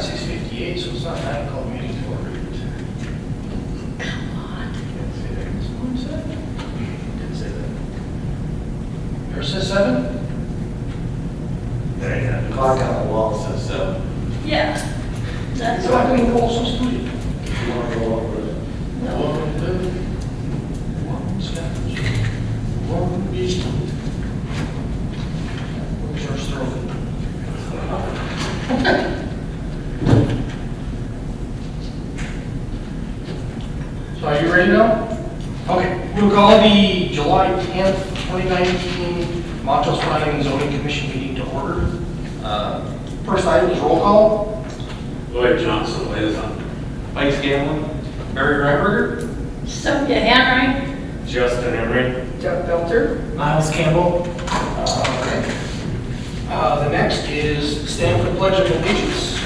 at 6:58, so it's not time to call the meeting to order. Come on. Didn't say that. Someone said? Didn't say that. Yours says 7? There you go. The clock on the wall says 7. Yeah. That's So I what can call some student. If you want to go over it. No. Welcome to one scavenge. One beast. Where's our throat? So are you ready now? Okay, we'll call the July 10th, 2019 Montrose Planning and Zoning Commission meeting to order. First item is roll call. Lloyd Johnson, liaison. Mike Scanlon. Barry Reinberger. Sophia Henry. Justin Emery. Jeff Belter. Miles Campbell. Okay. The next is stand for the Pledge of Allegiance.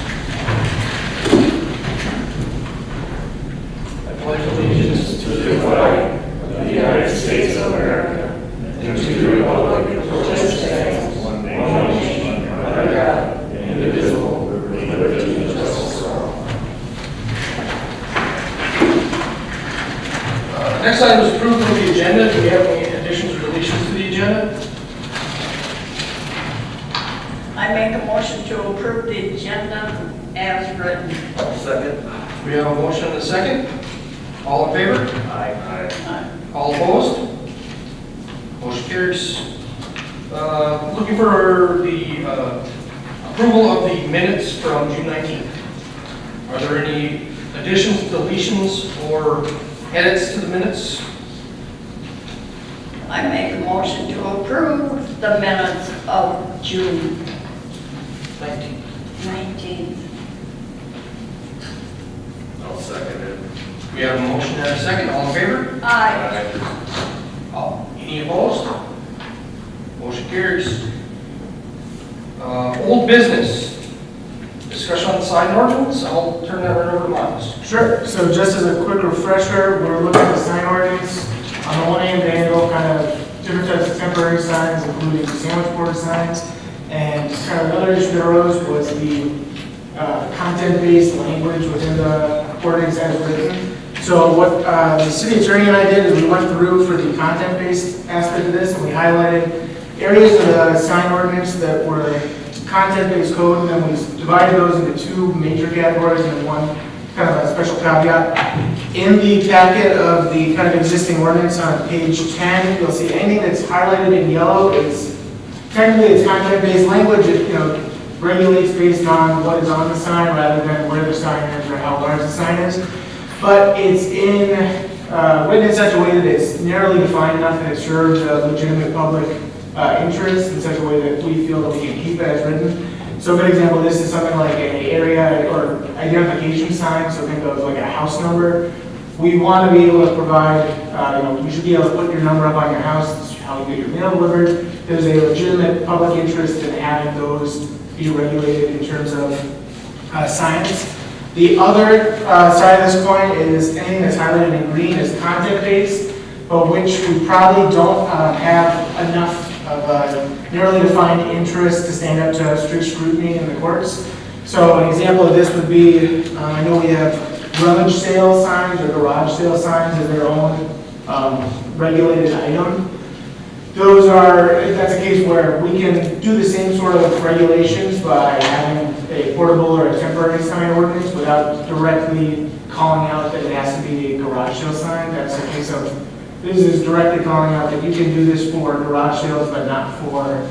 I pledge allegiance to the flag of the United States of America, and to the republic for which it stands, one nation, under God, indivisible, with liberty and justice for all. Next item is approval of the agenda. Do we have any additions or deletions to the agenda? I make a motion to approve the agenda as written. I'll second. We have a motion and a second. All in favor? Aye. All opposed? Motion carries. Looking for the approval of the minutes from June 19th. Are there any additions, deletions, or edits to the minutes? I make a motion to approve the minutes of June 19th. 19th. I'll second it. We have a motion and a second. All in favor? Aye. Any opposed? Motion carries. Old business. Discussion on the sign ordinance. I'll turn that right over to Miles. Sure. So just as a quick refresher, we're looking at the sign ordinance. On the one hand, they handle kind of different types of temporary signs, including sandwich board signs. And kind of another issue that arose was the content-based language within the ordinance as written. So what the city attorney and I did is we went through for the content-based aspect of this, and we highlighted areas of the sign ordinance that were content-based code, and then we divided those into two major categories and one kind of a special caveat. In the packet of the kind of existing ordinance on page 10, you'll see anything that's highlighted in yellow is technically it's content-based language. It regulates based on what is on the sign rather than where the sign is or how large the sign is. But it's written in such a way that it's narrowly defined enough that it serves a legitimate public interest in such a way that we feel that we can keep it as written. So a good example of this is something like an area or identification sign, so think of like a house number. We want to be able to provide, you should be able to put your number up on your house, that's how you get your mail delivered. There's a legitimate public interest in having those be regulated in terms of signs. The other side of this coin is anything that's highlighted in green is content-based, but which we probably don't have enough of a narrowly defined interest to stand up to strict scrutiny in the courts. So an example of this would be, I know we have rummage sale signs or garage sale signs as their own regulated item. That's a case where we can do the same sort of regulations by having a portable or a temporary sign ordinance without directly calling out that it has to be a garage sale sign. That's a case of, this is directly calling out that you can do this for garage sales, but not for,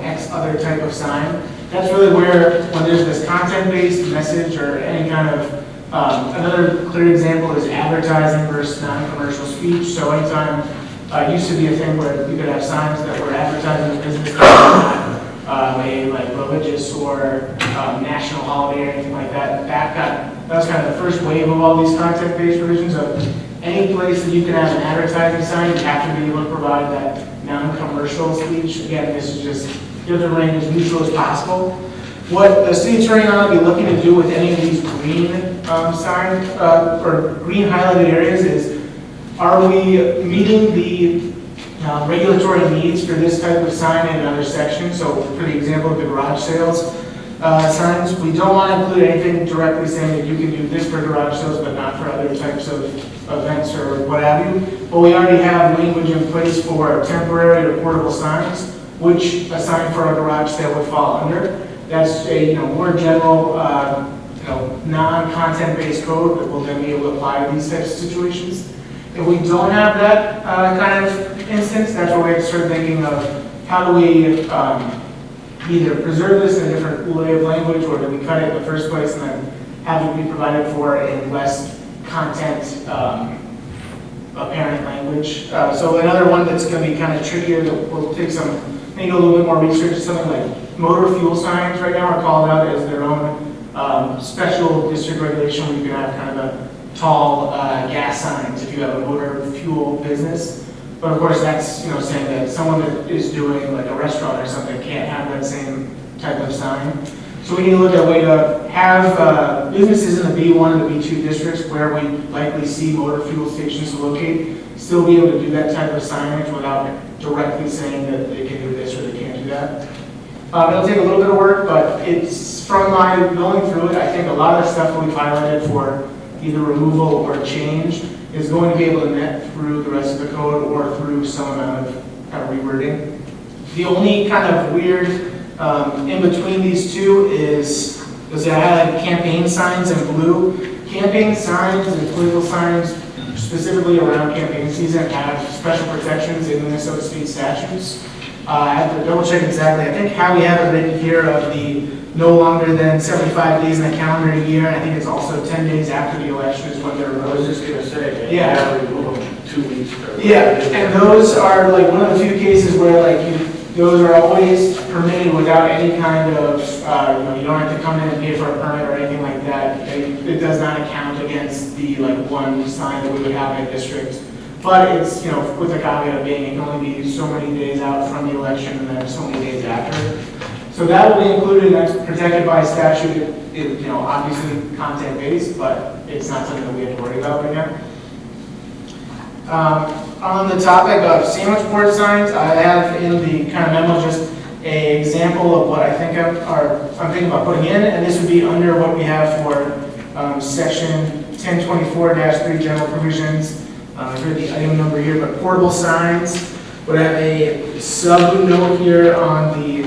X other type of sign. That's really where, when there's this content-based message or any kind of, another clear example is advertising versus non-commercial speech. So anytime, it used to be a thing where you could have signs that were advertising a business, a religious or national holiday or anything like that. That was kind of the first wave of all these content-based provisions of any place that you can have an advertising sign, you have to be able to provide that non-commercial speech. Again, this is just give the range as neutral as possible. What the city attorney and I will be looking to do with any of these green signs or green highlighted areas is, are we meeting the regulatory needs for this type of sign in another section? So for the example of the garage sales, signs. We don't want to include anything directly saying that you can do this for garage sales, but not for other types of events or what have you. But we already have language in place for temporary or portable signs, which a sign for a garage sale would fall under. That's a more general, non-content-based code that will then be able to apply to these types of situations. If we don't have that kind of instance, that's where we have to start thinking of how do we either preserve this in a different way of language, or do we cut it in the first place and then have it be provided for in less content apparent language. So another one that's going to be kind of trickier that will take maybe a little bit more research is something like motor fuel signs right now are called out as their own special district regulation where you can have kind of a tall gas signs if you have a motor fuel business. But of course, that's saying that someone that is doing like a restaurant or something can't have that same type of sign. So we need to look at a way to have businesses in the B1 and the B2 districts where we likely see motor fuel stations locate, still be able to do that type of signage without directly saying that they can do this or they can't do that. It'll take a little bit of work, but it's from my going through it, I think a lot of the stuff that we've highlighted for either removal or change is going to be able to net through the rest of the code or through some amount of kind of rewording. The only kind of weird in between these two is I had campaign signs in blue. Campaign signs and political signs, specifically around campaign season, have special protections in Minnesota state statutes. I have to double check exactly. I think how we have it written here of the no longer than 75 days in a calendar year. I think it's also 10 days after the election is when they're I was just gonna say, Yeah. remove them 2 weeks. Yeah, and those are like one of the few cases where like those are always permitted without any kind of, you don't have to come in and pay for a permit or anything like that. It does not account against the like one sign that we would have in a district. But it's, with the caveat of being, it can only be so many days out from the election and then so many days after. So that will be included, and that's protected by statute. It, obviously content-based, but it's not something that we have to worry about right now. On the topic of sandwich board signs, I have in the kind of memo just an example of what I think I'm thinking about putting in, and this would be under what we have for section 1024-3 general provisions. Here's the item number here, but portable signs would have a sub note here on the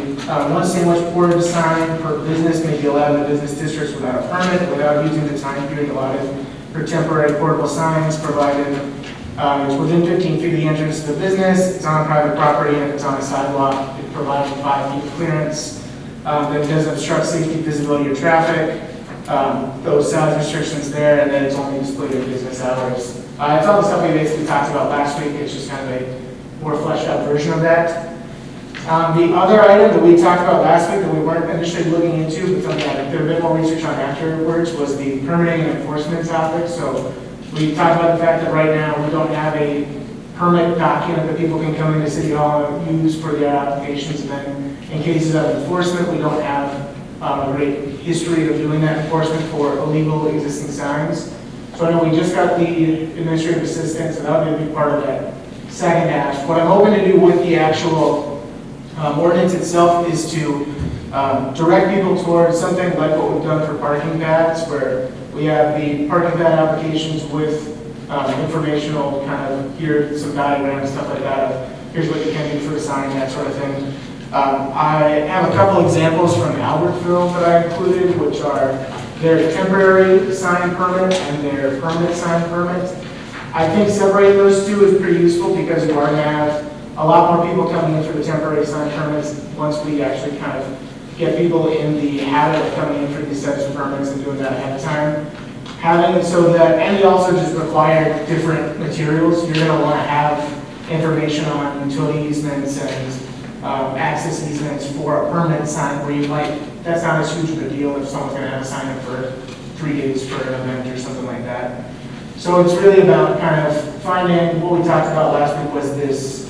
one sandwich board sign per business may be allowed in the business districts without a permit, without using the time period allotted for temporary portable signs, provided it's within 15 feet of the entrance to the business, it's on private property, and it's on a sidewalk, it provides 5 feet clearance, that it doesn't obstruct safety, visibility, or traffic, those size restrictions there, and then it's only displayed in business hours. It's all the stuff we basically talked about last week, it's just kind of a more fleshed out version of that. The other item that we talked about last week that we weren't initially looking into, but something I did a bit more research on afterwards, was the permitting and enforcement topic. So we talked about the fact that right now we don't have a permit document that people can come into City Hall and use for their applications. And then in cases of enforcement, we don't have a great history of doing that enforcement for illegal existing signs. So I know we just got the administrative assistant, so that'll be a big part of that second half. What I'm hoping to do with the actual ordinance itself is to direct people towards something like what we've done for parking pads, where we have the parking pad applications with informational kind of, here's some diagrams, stuff like that. Here's what you can do for the sign, that sort of thing. I have a couple examples from Albertville that I included, which are their temporary sign permit and their permanent sign permit. I think separating those two is pretty useful because you are going to have a lot more people coming in for the temporary sign permits once we actually kind of get people in the habit of coming in for these types of permits and doing that ahead of time. Having it so that, and we also just require different materials. You're going to want to have information on utility easements and access easements for a permanent sign where you might, that's not as huge of a deal if someone's going to have a sign up for 3 days for an event or something like that. So it's really about kind of finding, what we talked about last week was this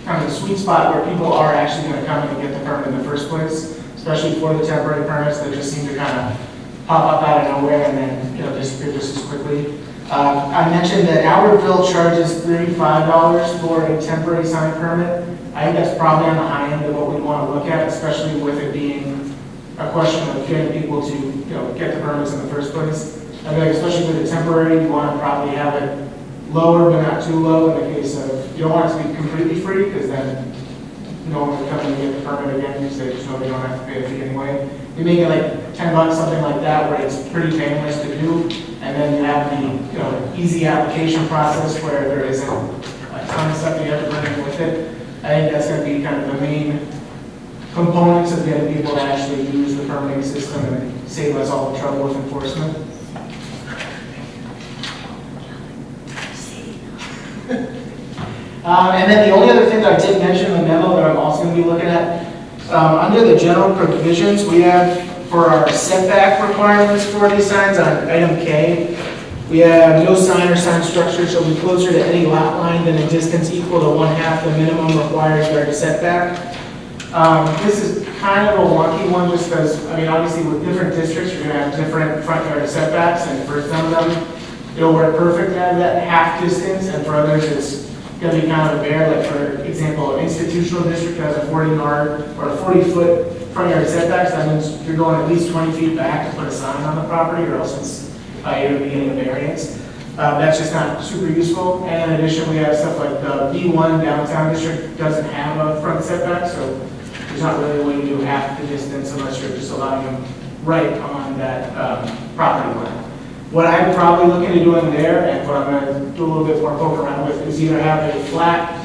kind of sweet spot where people are actually going to come in and get the permit in the first place, especially for the temporary permits that just seem to kind of pop up out of nowhere and then disappear just as quickly. I mentioned that Albertville charges $35 for a temporary sign permit. I think that's probably on the high end of what we want to look at, especially with it being a question of getting people to, get the permits in the first place. I think especially with the temporary, you want to probably have it lower but not too low in the case of, you don't want it to be completely free because then no one would come and get the permit again because they just know they don't have to pay a fee anyway. You make it like $10, something like that, where it's pretty painless to do, and then you have the, easy application process where there isn't a ton of stuff you have to bring in with it. I think that's going to be kind of the main components of getting people to actually use the permitting system and save us all the trouble with enforcement. And then the only other thing that I did mention in the memo that I'm also going to be looking at, under the general provisions, we have for our setback requirements for these signs on item K, we have no sign or sign structure shall be closer to any lot line than a distance equal to 1/2 the minimum required yard setback. This is kind of a wonky one just because, obviously with different districts, you're going to have different front yard setbacks, and for some of them, it'll work perfect to have that half distance, and for others, it's going to be kind of a bear. Like for example, an institutional district has a 40-yard or a 40-foot front yard setback, so that means you're going at least 20 feet back to put a sign on the property, or else it's you're getting a variance. That's just not super useful. And in addition, we have stuff like the B1 downtown district doesn't have a front setback, so there's not really a way to do half the distance unless you're just allowing them right on that property line. What I'm probably looking at doing there, and what I'm going to do a little bit more poke around with, is either have a flat,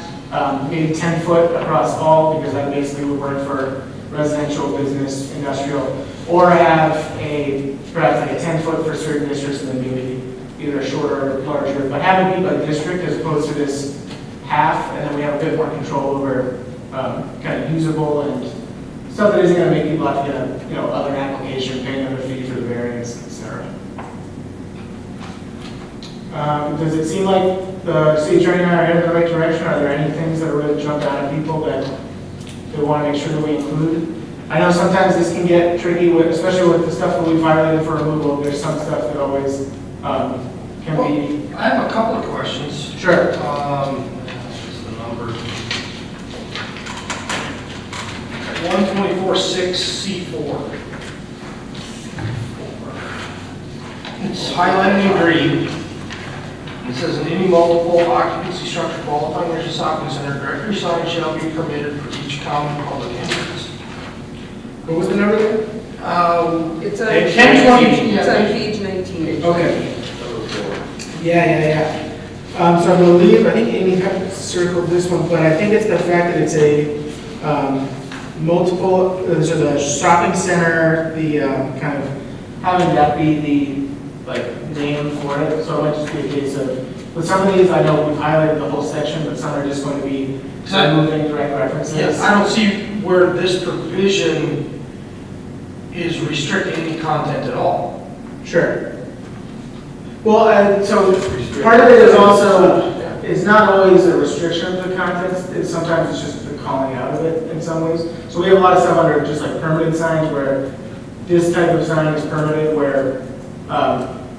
maybe 10 foot across all, because that basically would work for residential, business, industrial, or have a, perhaps like a 10 foot for certain districts, and then maybe either shorter or larger, but have it be by district as opposed to this half, and then we have a bit more control over kind of usable and stuff that isn't going to make people have to get a, other application, pay another fee for the variance, etc. Does it seem like the city attorney and I are headed in the right direction? Are there any things that really jump out at people that they want to make sure that we include? I know sometimes this can get tricky, especially with the stuff that we've highlighted for removal. There's some stuff that always can be. I have a couple of questions. Sure. What's the number? 124.6C4. It's highlighted in green. It says, in any multiple occupancy structure qualifying as a shopping center, directory sign shall be permitted for each common public entrance. What was the number there? It's on It page can it's on page 19. Okay. Yeah. So I believe, I think Amy kind of circled this one, but I think it's the fact that it's a multiple, so the shopping center, the kind of having that be the name for it. So it might just be a case of, with some of these, I know we've highlighted the whole section, but some are just going to be moving direct references. Yes, I don't see where this provision is restricting any content at all. Sure. Well, so part of it is also, it's not always a restriction of the contents, sometimes it's just the calling out of it in some ways. So we have a lot of stuff under just like permitted signs where this type of sign is permitted, where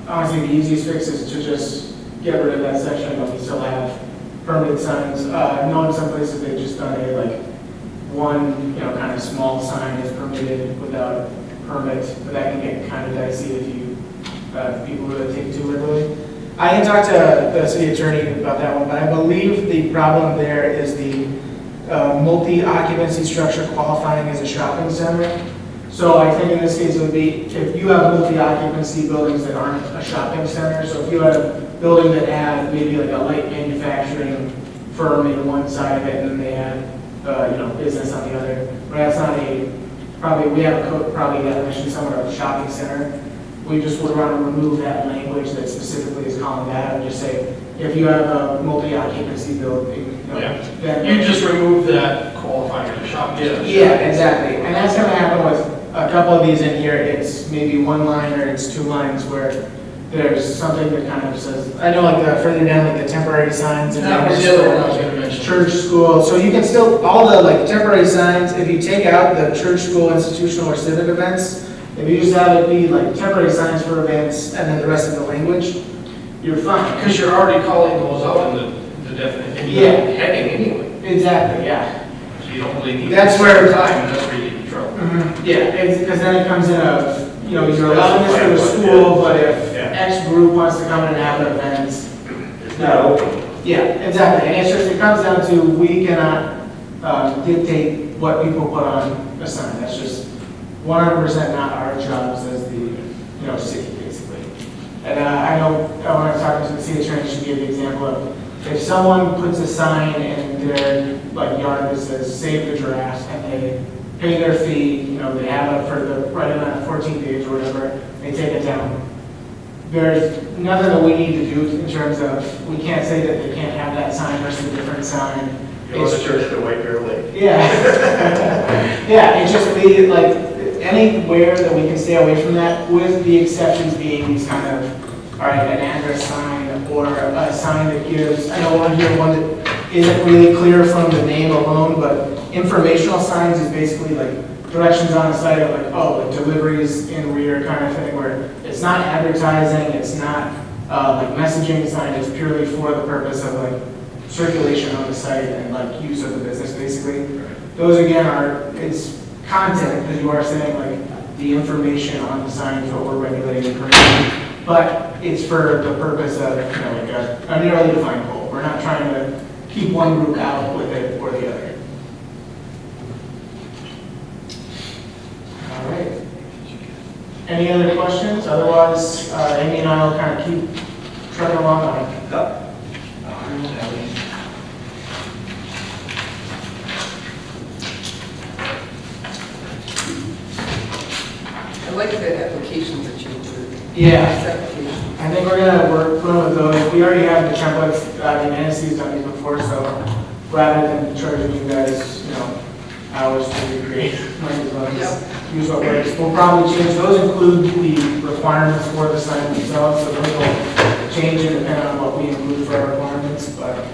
honestly the easiest fix is to just get rid of that section, but we still have permitted signs. I know in some places they've just done one kind of small sign is permitted without a permit, but that can get kind of dicey if people really take it too literally. I can talk to the city attorney about that one, but I believe the problem there is the multi-occupancy structure qualifying as a shopping center. So I think in this case it would be, if you have multi-occupancy buildings that aren't a shopping center, so if you had a building that had maybe like a light manufacturing firm in one side of it, and then they had business on the other, but that's not we have a code, probably definition somewhere of a shopping center. We just would want to remove that language that specifically is calling that, and just say, if you have a multi-occupancy building, then You just remove that qualifying as a shopping center. yeah, exactly. And that's going to happen with a couple of these in here. It's maybe one line or it's two lines where there's something that kind of says, I know further down, like the temporary signs. And That was the other one I was going to mention. church, school. So you can still, all the temporary signs, if you take out the church, school, institutional, or civic events, if you just have it be temporary signs for events and then the rest of the language, you're fine. Because you're already calling those out in the definition, in the Yeah. heading anyway. Exactly, yeah. So you don't really need. That's where- time, and that's where you get in trouble. Yeah, because then it comes in of, you know, you're allowing this for the school, but if Yeah. X group wants to come in and have an event, It's not open. yeah, exactly, and it's just, it comes down to, we cannot dictate what people put on a sign, that's just 100% not our jobs as the, you know, city, basically. And I know, when I was talking to the city attorney, she gave the example of, if someone puts a sign in their, like, yard that says, save the giraffes, and they pay their fee, you know, they have it for the, right in that 14 days or whatever, they take it down. There's nothing that we need to do in terms of, we can't say that they can't have that sign versus a different sign. Go to church to White Bear Lake. Yeah. Yeah, it just be like, anywhere that we can stay away from that, with the exceptions being these kind of, all right, an address sign or a sign that gives, I know on here, one that isn't really clear from the name alone, but informational signs is basically like directions on the site of like, oh, like deliveries in rear kind of thing, where it's not advertising, it's not like messaging sign, it's purely for the purpose of like circulation on the site and like use of the business, basically. Those again are, it's content, because you are saying like the information on the sign is what we're regulating currently, but it's for the purpose of, you know, like a narrowly defined goal. We're not trying to keep one group out with it or the other. All right. Any other questions? Otherwise, Amy and I will kind of keep trucking along on it. I like the applications that you included. Yeah. This application. I think we're gonna work with those. We already have the templates. I mean, NSC's done these before, so rather than charging you guys, you know, hours to recreate, might as well just use what works. We'll probably change, those include the requirements for the sign themselves, so those will change it depending on what we include for our requirements, but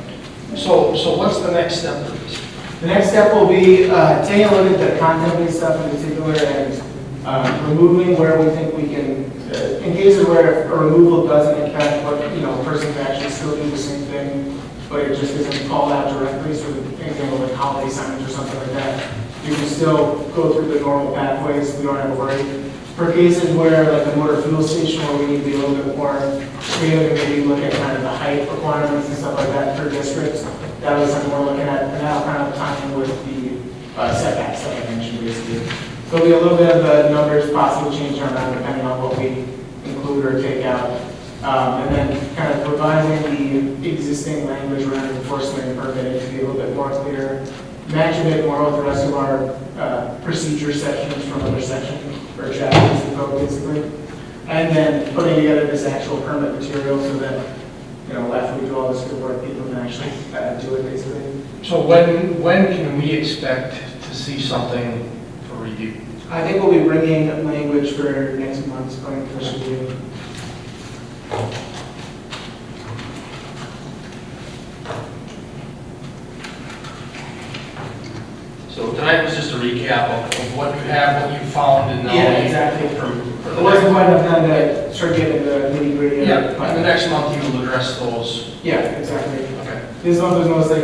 So what's the next step for this? the next step will be taking a look at the content-based stuff in particular and removing where we think we can, in cases where a removal doesn't impact what, you know, a person can actually still do the same thing, but it just isn't called out directly, so an example like holiday signs or something like that, you can still go through the normal pathways, we don't have to worry. For cases where, like the motor fuel station, where we need to be a little bit more creative, maybe look at kind of the height requirements and stuff like that per district, that was something we're looking at, and that'll kind of tie in with the setbacks that I mentioned basically. So there'll be a little bit of the numbers possibly changing around depending on what we include or take out. And then kind of revising the existing language around enforcement and permitting to be a little bit more clear, match a bit more with the rest of our procedure sections from other sections or chapters of the code basically. And then putting together this actual permit material so that, you know, after we do all this good work, people can actually do it basically. So when can we expect to see something for review? I think we'll be bringing language for next month's planning commission meeting. So tonight was just a recap of what you have, what you found, and Yeah, exactly. for It the wasn't next, quite enough time to start getting the nitty gritty. yeah, and the next month you will address those. Yeah, exactly. Okay. This month was mostly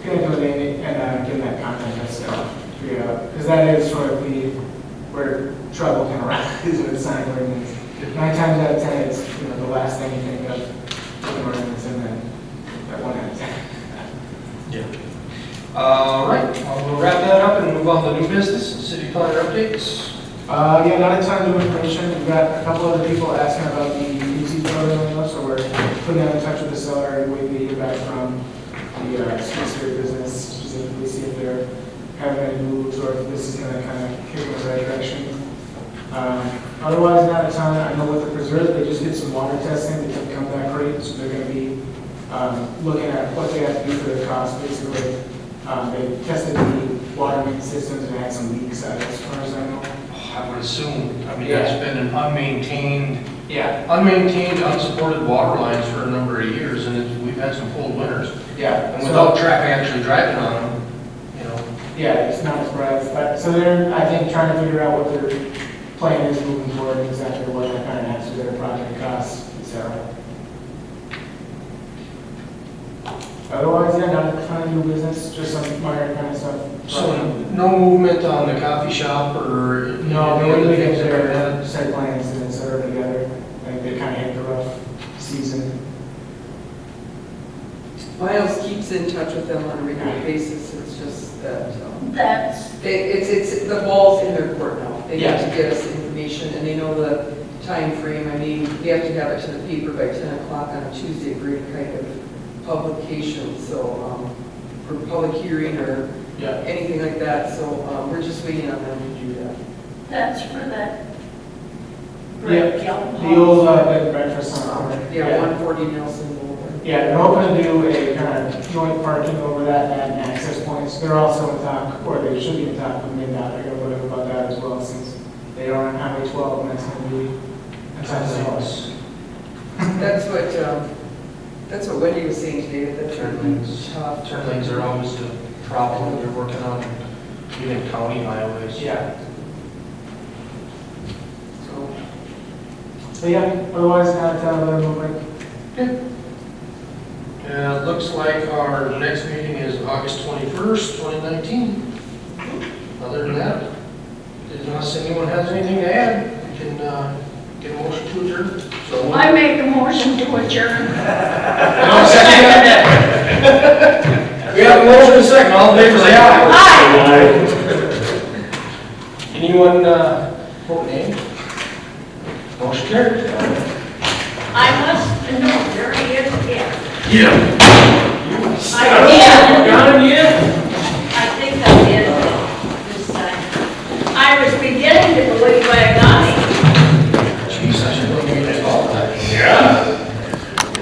getting to the name and getting that content and stuff figured out. Because that is sort of where trouble can arise is with sign ordinance. 9 times out of 10, it's, you know, the last thing you think of with an ordinance, and then that 1 out of 10. Yeah. All right, well, we'll wrap that up and move on to new business and city planner updates. Yeah, not a ton of new information. We've got a couple other people asking about the PC program, so we're putting them in touch with the seller and waiting to hear back from the Smith business, specifically see if they're having any moves or if this is going to kind of kick in the right direction. Otherwise, not a ton. I know with the preserve, they just did some water testing. They didn't come back great, so they're going to be looking at what they have to do for their cost, basically. They tested the water main systems and had some leaks out as far as I know. I would assume, I mean, Yeah. that's been an unmaintained, Yeah. unsupported water lines for a number of years, and we've had some cold winters. Yeah. And without traffic actually driving on them, you know. Yeah, it's not as bright, but, so they're, I think, trying to figure out what their plan is moving forward, and exactly what that kind of adds to their project costs, et cetera. Otherwise, yeah, not a ton of new business, just some minor kind of stuff. So no movement on the coffee shop or? No, any they other really things get that are their ahead? site plans and it's already together. Like they kind of hit the rough season. Miles keeps in touch with them on a regular basis, it's just that, That's, it's, the ball's in their court now. They Yeah. have to get us the information, and they know the time frame. I mean, we have to have it to the paper by 10 o'clock on a Tuesday for any kind of publication, so, for public hearing or Yeah. anything like that, so, we're just waiting on them to do that. that's for that. Yeah, brick yellow the old house. bed and breakfast on the corner. Yeah, 140 Nelson Boulevard. Yeah, they're hoping to do a kind of joint parking over that and add access points. They're also in talk, or they should be in talk with MinDOT. I gotta look about that as well since they are on Highway 12 and that's gonna be a tough house. That's what Wendy was saying today, that turn lanes tough. Turn lanes are always a problem when you're working on even county highways. Yeah, So, but yeah, otherwise not a ton of other movement. It looks like our next meeting is August 21st, 2019. Other than that, unless anyone has anything to add, we can get a motion to adjourn. So I make a motion to adjourn. I'll second that. We have a motion and a second. All in favor, say aye. Aye. Anyone vote nay? Motion carried. I must, no, there he is again. Yeah. I did. Got him yet?